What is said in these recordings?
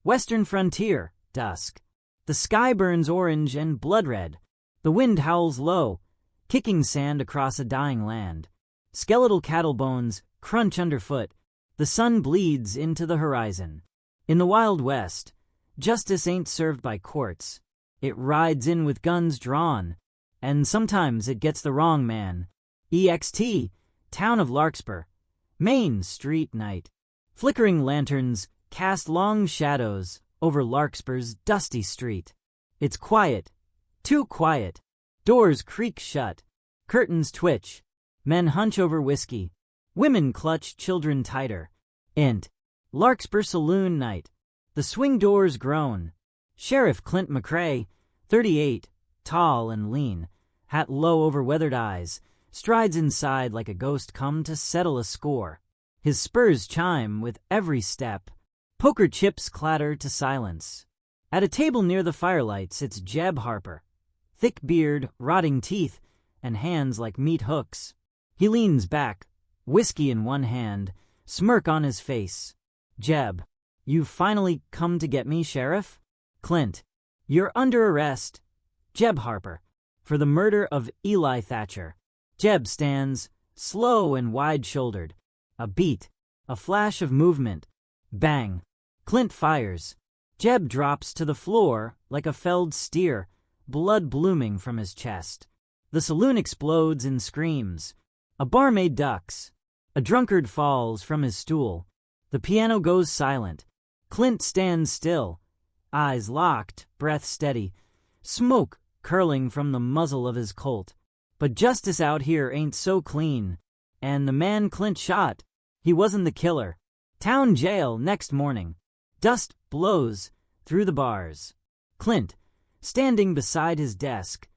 Western frontier, dusk. The sky burns orange and blood red. The wind howls low, kicking sand across a dying land. Skeletal cattle bones crunch underfoot. The sun bleeds into the horizon. In the Wild West, justice ain't served by courts. It rides in with guns drawn, and sometimes it gets the wrong man. EXT, town of Larkspur. Main Street night. Flickering lanterns cast long shadows over Larkspur's dusty street. It's quiet, too quiet. Doors creak shut, curtains twitch. Men hunch over whiskey. Women clutch children tighter. Larkspur saloon night. The swing doors groan. Sheriff Clint McCrae, 38, tall and lean, hat low over weathered eyes, strides inside like a ghost come to settle a score. His spurs chime with every step. Poker chips clatter to silence. At a table near the firelight sits Jeb Harper. Thick beard, rotting teeth, and hands like meat hooks. He leans back, whiskey in one hand, smirk on his face. Jeb, you've finally come to get me, Sheriff? Clint, you're under arrest. Jeb Harper, for the murder of Eli Thatcher. Jeb stands, slow and wide-shouldered. A beat, a flash of movement. Bang. Clint fires. Jeb drops to the floor like a felled steer, blood blooming from his chest. The saloon explodes in screams. A barmaid ducks. A drunkard falls from his stool. The piano goes silent. Clint stands still, eyes locked, breath steady, smoke curling from the muzzle of his Colt. But justice out here ain't so clean. And the man Clint shot, he wasn't the killer. Town jail next morning. Dust blows through the bars. Clint, standing beside his desk,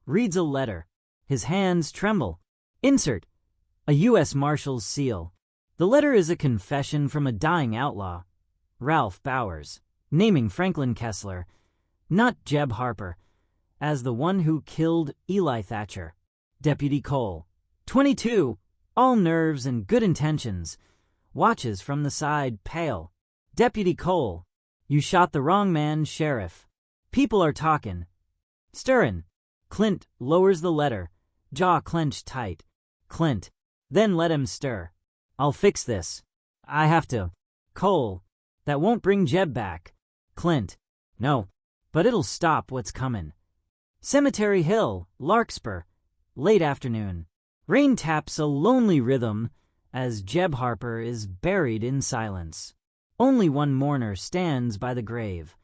reads a letter. His hands tremble. Insert, a U.S. Marshal's seal. The letter is a confession from a dying outlaw, Ralph Bowers, naming Franklin Kessler, not Jeb Harper, as the one who killed Eli Thatcher. Deputy Cole, 22, all nerves and good intentions, watches from the side, pale. Deputy Cole, you shot the wrong man, Sheriff. People are talking. Stirrin'. Clint lowers the letter, jaw clenched tight. Clint, then let him stir. I'll fix this. I have to. Cole, that won't bring Jeb back. Clint, no, but it'll stop what's comin'. Cemetery Hill, Larkspur, late afternoon. Rain taps a lonely rhythm as Jeb Harper is buried in silence. Only one mourner stands by the grave.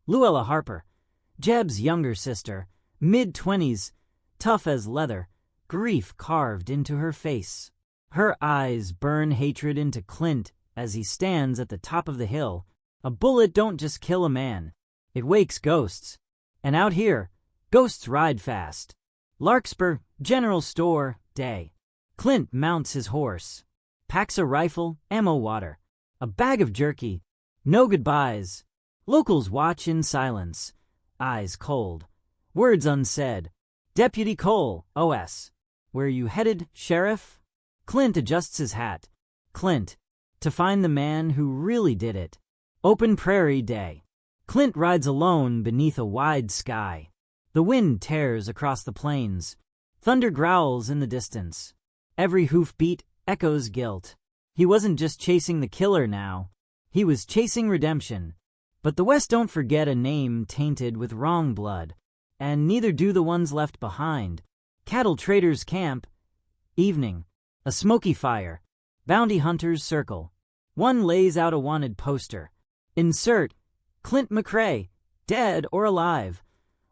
Luella Harper, Jeb's younger sister, mid-20s, tough as leather, grief carved into her face. Her eyes burn hatred into Clint as he stands at the top of the hill. A bullet don't just kill a man. It wakes ghosts. And out here, ghosts ride fast. Larkspur, general store, day. Clint mounts his horse. Packs a rifle, ammo water. A bag of jerky. No goodbyes. Locals watch in silence. Eyes cold. Words unsaid. Deputy Cole, OS. Where you headed, Sheriff? Clint adjusts his hat. Clint, to find the man who really did it. Open prairie day. Clint rides alone beneath a wide sky. The wind tears across the plains. Thunder growls in the distance. Every hoofbeat echoes guilt. He wasn't just chasing the killer now. He was chasing redemption. But the West don't forget a name tainted with wrong blood. And neither do the ones left behind. Cattle traders camp. Evening. A smoky fire. Bounty hunters circle. One lays out a wanted poster. Insert, Clint McCrae, dead or alive.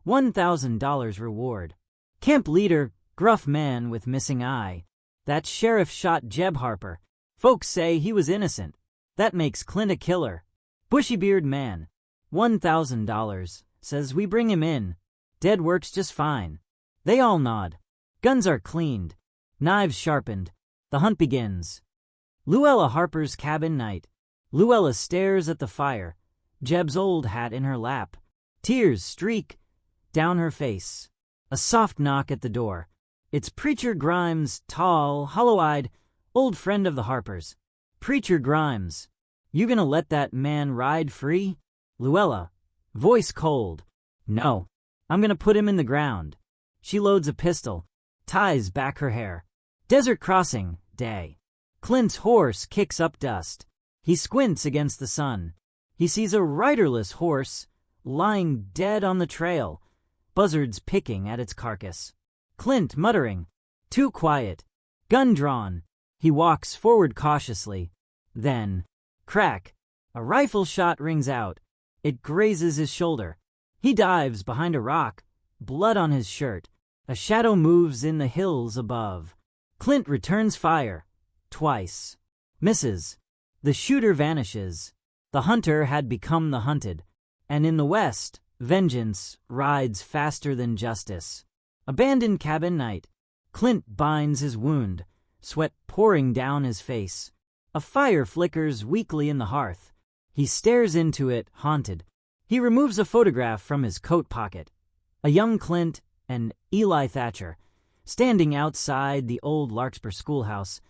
$1,000 reward. Camp leader, gruff man with missing eye. That sheriff shot Jeb Harper. Folks say he was innocent. That makes Clint a killer. Bushy-beard man. $1,000. Says we bring him in. Dead works just fine. They all nod. Guns are cleaned. Knives sharpened. The hunt begins. Luella Harper's cabin night. Luella stares at the fire. Jeb's old hat in her lap. Tears streak down her face. A soft knock at the door. It's Preacher Grimes, tall, hollow-eyed, old friend of the Harpers. Preacher Grimes, you gonna let that man ride free? Luella, voice cold. No, I'm gonna put him in the ground. She loads a pistol, ties back her hair. Desert crossing, day. Clint's horse kicks up dust. He squints against the sun. He sees a riderless horse lying dead on the trail, buzzards picking at its carcass. Clint muttering, too quiet. Gun drawn. He walks forward cautiously. Then, crack, a rifle shot rings out. It grazes his shoulder. He dives behind a rock, blood on his shirt. A shadow moves in the hills above. Clint returns fire. Twice. Misses. The shooter vanishes. The hunter had become the hunted. And in the west, vengeance rides faster than justice. Abandoned cabin night. Clint binds his wound, sweat pouring down his face. A fire flickers weakly in the hearth. He stares into it, haunted. He removes a photograph from his coat pocket. A young Clint and Eli Thatcher, standing outside the old Larkspur schoolhouse,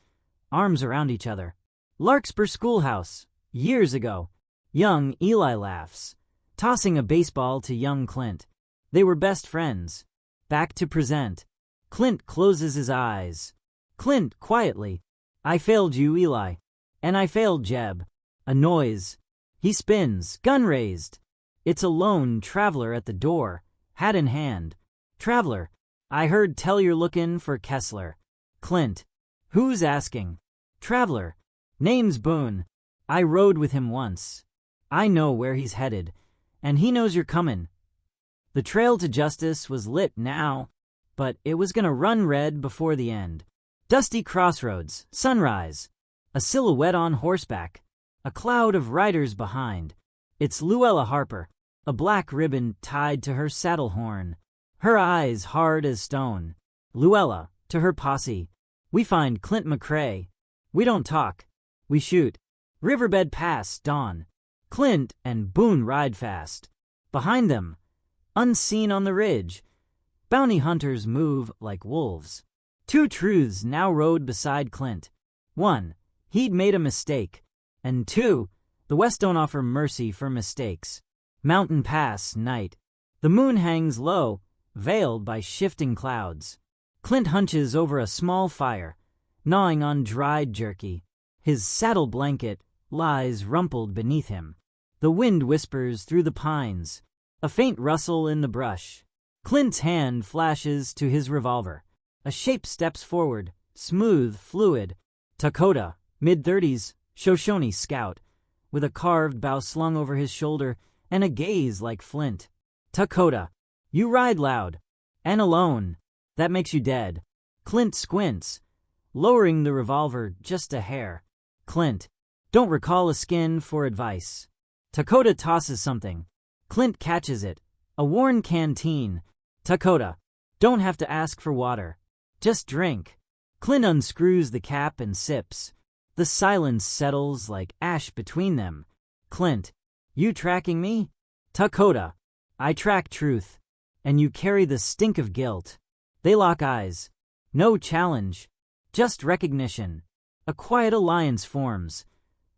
arms around each other. Larkspur schoolhouse, years ago. Young Eli laughs, tossing a baseball to young Clint. They were best friends. Back to present. Clint closes his eyes. Clint, quietly. I failed you, Eli. And I failed Jeb. A noise. He spins, gun raised. It's a lone traveler at the door, hat in hand. Traveler, I heard tell you're looking for Kessler. Clint, who's asking? Traveler, name's Boone. I rode with him once. I know where he's headed, and he knows you're coming. The trail to justice was lit now, but it was gonna run red before the end. Dusty crossroads, sunrise, a silhouette on horseback, a cloud of riders behind. It's Luella Harper, a black ribbon tied to her saddle horn, her eyes hard as stone. Luella, to her posse. We find Clint McCrae. We don't talk. We shoot. Riverbed Pass, dawn. Clint and Boone ride fast. Behind them, unseen on the ridge, bounty hunters move like wolves. Two truths now rode beside Clint. One, he'd made a mistake. And two, the West don't offer mercy for mistakes. Mountain Pass, night. The moon hangs low, veiled by shifting clouds. Clint hunches over a small fire, gnawing on dried jerky. His saddle blanket lies rumpled beneath him. The wind whispers through the pines, a faint rustle in the brush. Clint's hand flashes to his revolver. A shape steps forward, smooth, fluid. Dakota, mid-30s, Shoshone scout, with a carved bow slung over his shoulder and a gaze like flint. Dakota, you ride loud, and alone. That makes you dead. Clint squints, lowering the revolver just a hair. Clint, don't recall a skin for advice. Dakota tosses something. Clint catches it. A worn canteen. Dakota, don't have to ask for water. Just drink. Clint unscrews the cap and sips. The silence settles like ash between them. Clint, you tracking me? Dakota, I track truth, and you carry the stink of guilt. They lock eyes. No challenge, just recognition. A quiet alliance forms,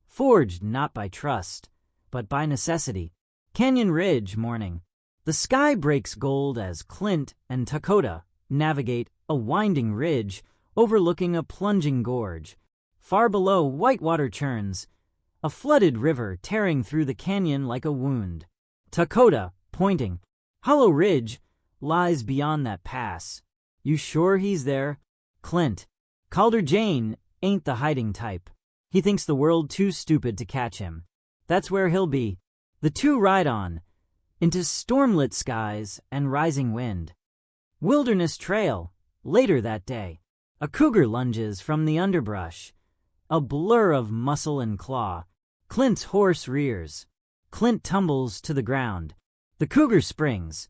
forged not by trust, but by necessity. Canyon Ridge, morning. The sky breaks gold as Clint and Dakota navigate a winding ridge overlooking a plunging gorge. Far below, whitewater churns, a flooded river tearing through the canyon like a wound. Dakota, pointing. Hollow Ridge lies beyond that pass. You sure he's there? Clint. Calder Jane ain't the hiding type. He thinks the world too stupid to catch him. That's where he'll be. The two ride on, into stormlit skies and rising wind. Wilderness Trail, later that day. A cougar lunges from the underbrush, a blur of muscle and claw. Clint's horse rears. Clint tumbles to the ground. The cougar springs,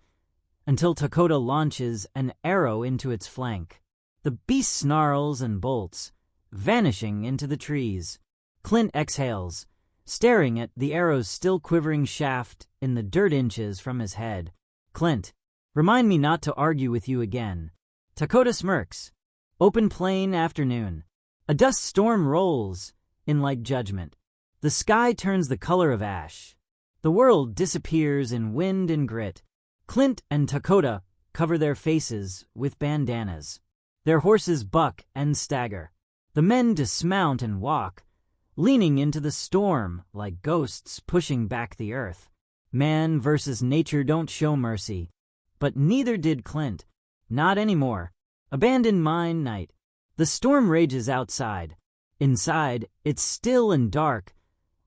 until Dakota launches an arrow into its flank. The beast snarls and bolts, vanishing into the trees. Clint exhales, staring at the arrow's still quivering shaft in the dirt inches from his head. Clint, remind me not to argue with you again. Dakota smirks. Open plain afternoon. A dust storm rolls in like judgment. The sky turns the color of ash. The world disappears in wind and grit. Clint and Dakota cover their faces with bandanas. Their horses buck and stagger. The men dismount and walk, leaning into the storm like ghosts pushing back the earth. Man versus nature don't show mercy. But neither did Clint. Not anymore. Abandoned mine night. The storm rages outside. Inside, it's still and dark,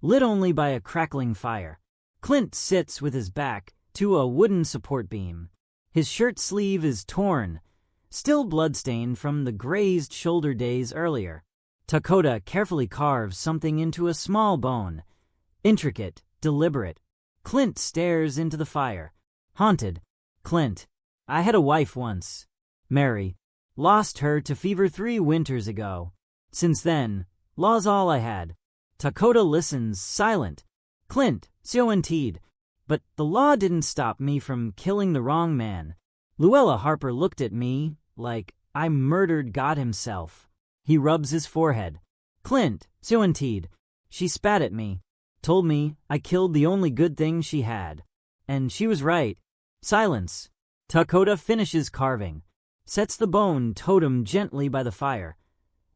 lit only by a crackling fire. Clint sits with his back to a wooden support beam. His shirt sleeve is torn, still bloodstained from the grazed shoulder days earlier. Dakota carefully carves something into a small bone. Intricate, deliberate. Clint stares into the fire. Haunted. Clint. I had a wife once. Mary. Lost her to fever 3 winters ago. Since then, law's all I had. Dakota listens, silent. Clint, so indeed. But the law didn't stop me from killing the wrong man. Luella Harper looked at me like I murdered God himself. He rubs his forehead. Clint, so indeed. She spat at me. Told me I killed the only good thing she had. And she was right. Silence. Dakota finishes carving. Sets the bone totem gently by the fire.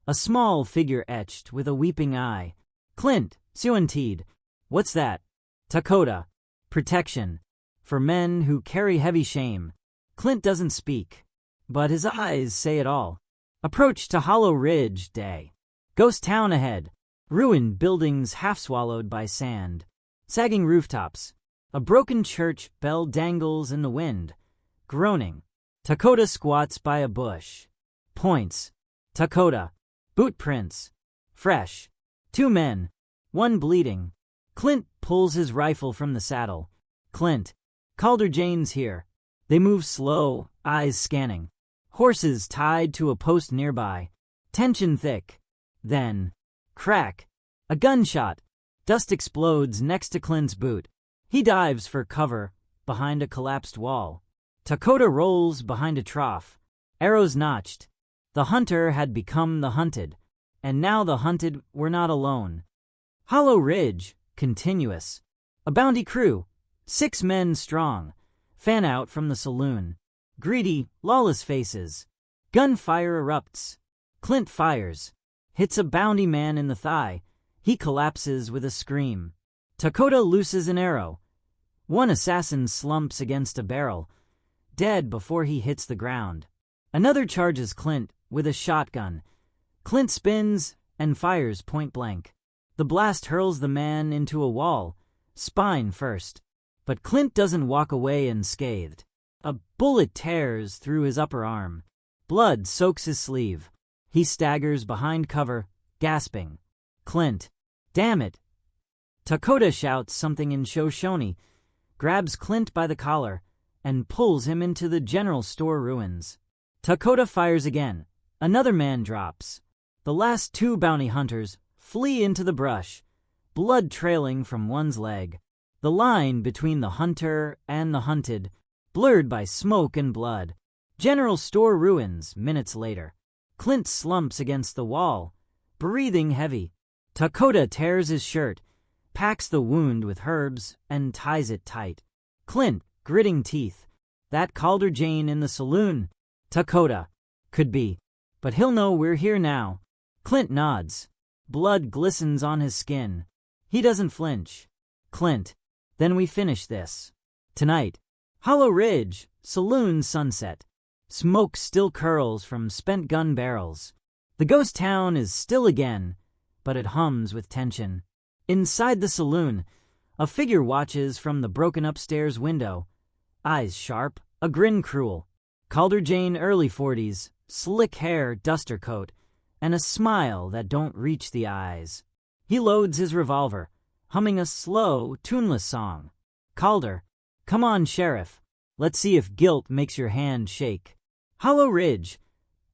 A small figure etched with a weeping eye. Clint, so indeed. What's that? Dakota. Protection. For men who carry heavy shame. Clint doesn't speak, but his eyes say it all. Approach to Hollow Ridge Day. Ghost town ahead. Ruined buildings half swallowed by sand. Sagging rooftops. A broken church bell dangles in the wind. Groaning. Dakota squats by a bush. Points. Dakota. Boot prints. Fresh. 2 men. 1 bleeding. Clint pulls his rifle from the saddle. Clint. Calder Jane's here. They move slow, eyes scanning. Horses tied to a post nearby. Tension thick. Then. Crack. A gunshot. Dust explodes next to Clint's boot. He dives for cover behind a collapsed wall. Dakota rolls behind a trough. Arrows notched. The hunter had become the hunted. And now the hunted were not alone. Hollow Ridge. Continuous. A bounty crew. 6 men strong. Fan out from the saloon. Greedy, lawless faces. Gunfire erupts. Clint fires. Hits a bounty man in the thigh. He collapses with a scream. Dakota looses an arrow. 1 assassin slumps against a barrel, dead before he hits the ground. Another charges Clint with a shotgun. Clint spins and fires point blank. The blast hurls the man into a wall, spine first. But Clint doesn't walk away unscathed. A bullet tears through his upper arm. Blood soaks his sleeve. He staggers behind cover, gasping. Clint. Damn it. Dakota shouts something in Shoshone, grabs Clint by the collar, and pulls him into the general store ruins. Dakota fires again. Another man drops. The last 2 bounty hunters flee into the brush, blood trailing from one's leg. The line between the hunter and the hunted, blurred by smoke and blood. General store ruins minutes later. Clint slumps against the wall, breathing heavy. Dakota tears his shirt, packs the wound with herbs, and ties it tight. Clint, gritting teeth. That Calder Jane in the saloon. Dakota. Could be. But he'll know we're here now. Clint nods. Blood glistens on his skin. He doesn't flinch. Clint. Then we finish this. Tonight. Hollow Ridge. Saloon sunset. Smoke still curls from spent gun barrels. The ghost town is still again, but it hums with tension. Inside the saloon, a figure watches from the broken upstairs window. Eyes sharp, a grin cruel. Calder Jane, early 40s, slick hair, duster coat, and a smile that don't reach the eyes. He loads his revolver, humming a slow, tuneless song. Calder. Come on, Sheriff. Let's see if guilt makes your hand shake. Hollow Ridge.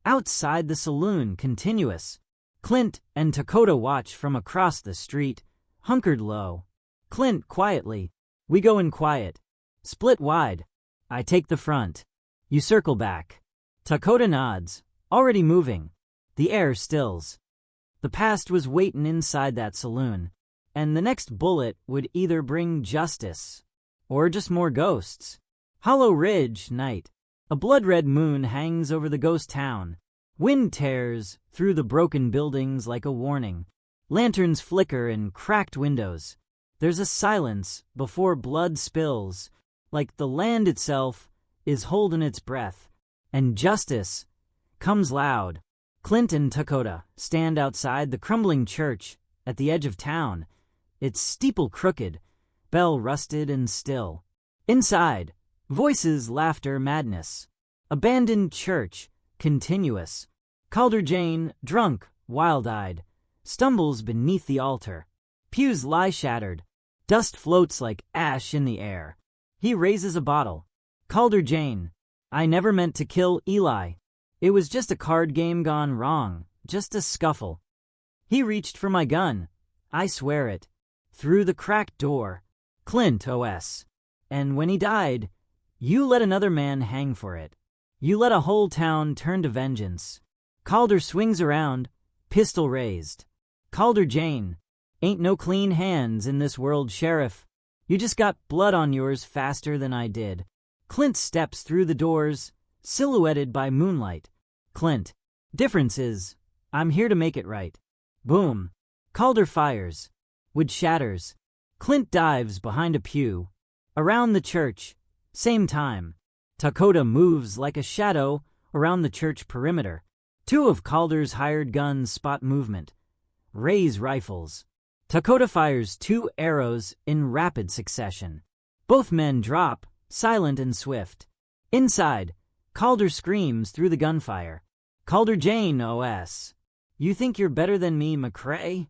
Outside the saloon, continuous. Clint and Dakota watch from across the street, hunkered low. Clint quietly. We go in quiet. Split wide. I take the front. You circle back. Dakota nods, already moving. The air stills. The past was waiting inside that saloon. and the next bullet would either bring justice or just more ghosts. Hollow Ridge, night. A blood-red moon hangs over the ghost town. Wind tears through the broken buildings like a warning. Lanterns flicker in cracked windows. There's a silence before blood spills, like the land itself is holding its breath. And justice comes loud. Clint and Dakota stand outside the crumbling church at the edge of town. Its steeple crooked, bell rusted and still. Inside, voices, laughter, madness. Abandoned church, continuous. Calder Jane, drunk, wild-eyed, stumbles beneath the altar. Pews lie shattered. Dust floats like ash in the air. He raises a bottle. Calder Jane, I never meant to kill Eli. It was just a card game gone wrong, just a scuffle. He reached for my gun. I swear it. Through the cracked door. Clint OS. And when he died, you let another man hang for it. You let a whole town turn to vengeance. Calder swings around, pistol raised. Calder Jane, ain't no clean hands in this world, Sheriff. You just got blood on yours faster than I did. Clint steps through the doors, silhouetted by moonlight. Clint, difference is, I'm here to make it right. Boom. Calder fires. Wood shatters. Clint dives behind a pew. Around the church. Same time. Dakota moves like a shadow around the church perimeter. Two of Calder's hired guns spot movement. Raise rifles. Dakota fires 2 arrows in rapid succession. Both men drop, silent and swift. Inside, Calder screams through the gunfire. Calder Jane OS. You think you're better than me, McCrae?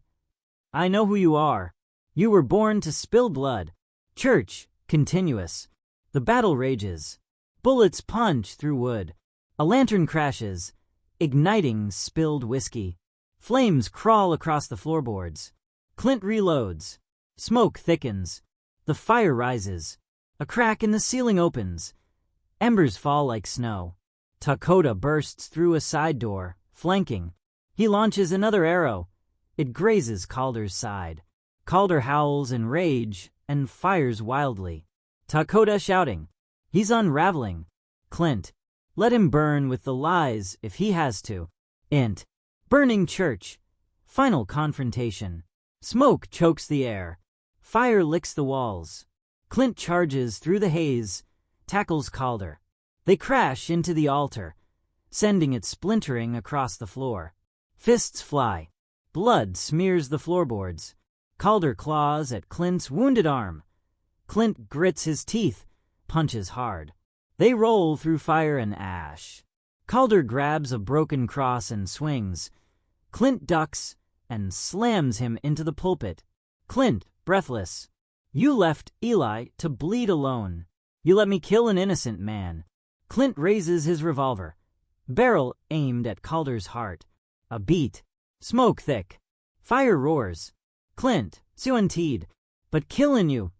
I know who you are. You were born to spill blood. Church, continuous. The battle rages. Bullets punch through wood. A lantern crashes, igniting spilled whiskey. Flames crawl across the floorboards. Clint reloads. Smoke thickens. The fire rises. A crack in the ceiling opens. Embers fall like snow. Dakota bursts through a side door, flanking. He launches another arrow. It grazes Calder's side. Calder howls in rage and fires wildly. Dakota shouting. He's unraveling. Clint, let him burn with the lies if he has to. Int. Burning church. Final confrontation. Smoke chokes the air. Fire licks the walls. Clint charges through the haze, tackles Calder. They crash into the altar, sending it splintering across the floor. Fists fly. Blood smears the floorboards. Calder claws at Clint's wounded arm. Clint grits his teeth, punches hard. They roll through fire and ash. Calder grabs a broken cross and swings. Clint ducks and slams him into the pulpit. Clint, breathless. You left Eli to bleed alone. You let me kill an innocent man. Clint raises his revolver. Barrel aimed at Calder's heart. A beat. Smoke thick. Fire roars. Clint, suinteed, but killin' you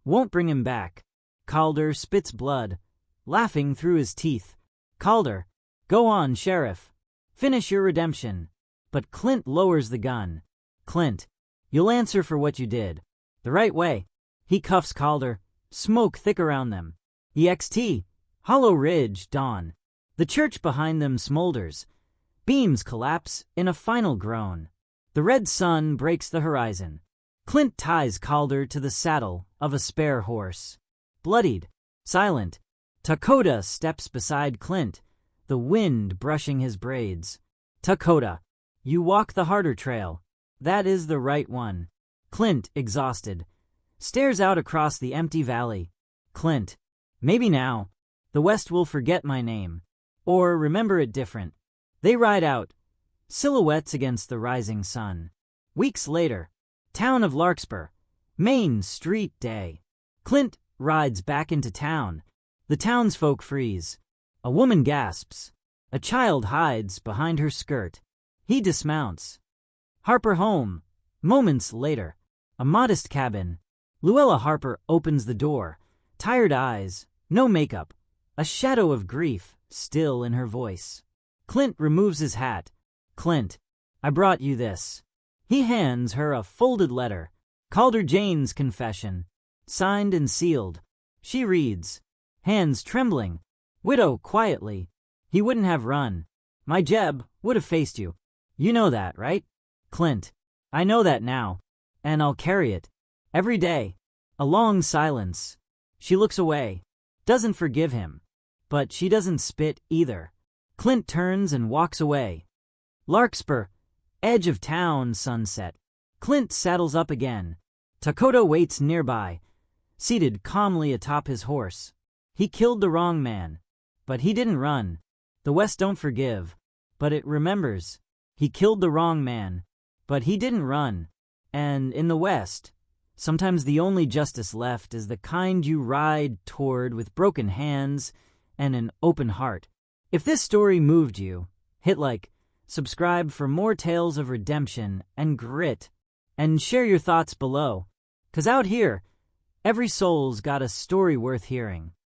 won't bring him back. Calder spits blood, laughing through his teeth. Calder, go on, Sheriff. Finish your redemption. But Clint lowers the gun. Clint, you'll answer for what you did. The right way. He cuffs Calder. Smoke thick around them. EXT. Hollow Ridge, dawn. The church behind them smolders. Beams collapse in a final groan. The red sun breaks the horizon. Clint ties Calder to the saddle of a spare horse. Bloodied, silent, Dakota steps beside Clint, the wind brushing his braids. Dakota, you walk the harder trail. That is the right one. Clint, exhausted, stares out across the empty valley. Clint, maybe now, the West will forget my name, or remember it different. They ride out, silhouettes against the rising sun. Weeks later, town of Larkspur, Main Street Day. Clint rides back into town. The townsfolk freeze. A woman gasps. A child hides behind her skirt. He dismounts. Harper home. Moments later, a modest cabin. Luella Harper opens the door. Tired eyes, no makeup, a shadow of grief still in her voice. Clint removes his hat. Clint, I brought you this. He hands her a folded letter. Calder Jane's confession, signed and sealed. She reads, hands trembling. Widow quietly. He wouldn't have run. My Jeb would have faced you. You know that, right? Clint. I know that now. And I'll carry it. Every day. A long silence. She looks away. Doesn't forgive him. But she doesn't spit either. Clint turns and walks away. Larkspur. Edge of town, sunset. Clint saddles up again. Takoto waits nearby, seated calmly atop his horse. He killed the wrong man. But he didn't run. The West don't forgive. But it remembers. He killed the wrong man. But he didn't run. And in the West, sometimes the only justice left is the kind you ride toward with broken hands and an open heart. If this story moved you, hit like, subscribe for more tales of redemption and grit, and share your thoughts below. 'Cause out here, every soul's got a story worth hearing.